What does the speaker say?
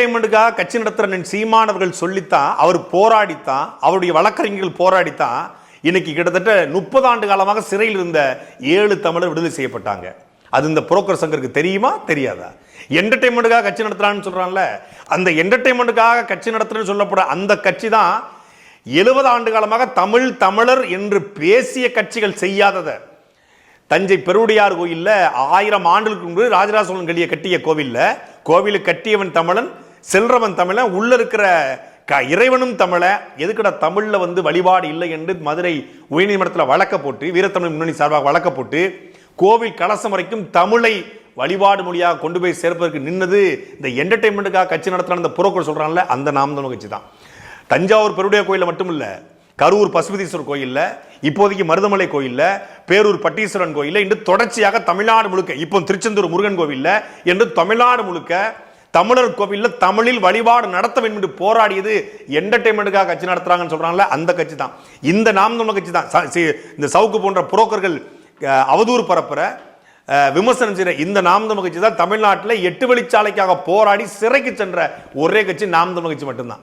என்டர்டைன்மெண்ட்டுக்காக கட்சி நடத்துகிற சீமானவர்கள் சொல்லித்தான், அவர் போராடித்தான், அவருடைய வழக்கறிஞர்கள் போராடித்தான் இன்னைக்கு கிட்டத்தட்ட 30 ஆண்டு காலமாக சிறையில் இருந்த 7 தமிழர் விடுதலை செய்யப்பட்டாங்க. அது இந்த புரோக்கர் சங்கருக்கு தெரியுமா தெரியாதா? என்டர்டைன்மெண்ட்டுக்காக கட்சி நடத்துறான்னு சொல்றான்ல, அந்த என்டர்டைன்மெண்ட்டுக்காக கட்சி நடத்துறேன்னு சொல்லப்பட அந்த கட்சி தான் 70 ஆண்டு காலமாக தமிழர் என்று பேசிய கட்சிகள் செய்யாததை. தஞ்சை பெருவுடையார் கோயில்ல 1000 ஆண்டுகளுக்கு முன்பு ராஜராஜ சோழன் கட்டிய கோவிலுக்கு கட்டியவன் தமிழன், செல்றவன் தமிழன், உள்ள இருக்கிற இறைவனும் தமிழன். எதுக்கடா தமிழ்ல வழிபாடு இல்லை என்று மதுரை உயர்நீதிமன்றத்தில் வழக்க போட்டு, வீரத்தமிழ் முன்னணி சார்பாக வழக்க போட்டு கோவில் கலசம் வரைக்கும் தமிழை வழிபாடு மொழியாக கொண்டு போய் சேர்ப்பதற்கு நின்னது இந்த என்டர்டைன்மெண்ட்டுக்காக கட்சி நடத்துறான இந்த புரோக்கர் சொல்றான்ல, அந்த நாம் தமிழ் கட்சி தான். தஞ்சாவூர் பெருவுடையார் கோயில மட்டும் இல்ல, கரூர் பசுபதீஸ்வரர் கோயில்ல, இப்போதைக்கு மருதமலை கோயில்ல, பேரூர் பட்டீஸ்வரன் கோயில்ல, இன்று தொடர்ச்சியாக தமிழ்நாடு முழுக்க, இப்போ திருச்செந்தூர் முருகன் கோவில்ல என்று தமிழ்நாடு முழுக்க தமிழர் கோவில்ல தமிழில் வழிபாடு நடத்த வேண்டும் என்று போராடியது என்டர்டைன்மெண்ட்டுக்காக கட்சி நடத்துறாங்கன்னு சொல்றாங்கல்ல, அந்த கட்சி தான். இந்த நாம் தமிழ் கட்சி தான். இந்த சவுக்கு போன்ற புரோக்கர்கள் அவதூறு பரப்புற, விமர்சனம் செய்யற இந்த நாம் தமிழ் கட்சி தான் தமிழ்நாட்டில் 8 வழிச்சாலைக்காக போராடி சிறைக்கு சென்ற ஒரே கட்சி நாம் தமிழ் கட்சி மட்டும்தான்.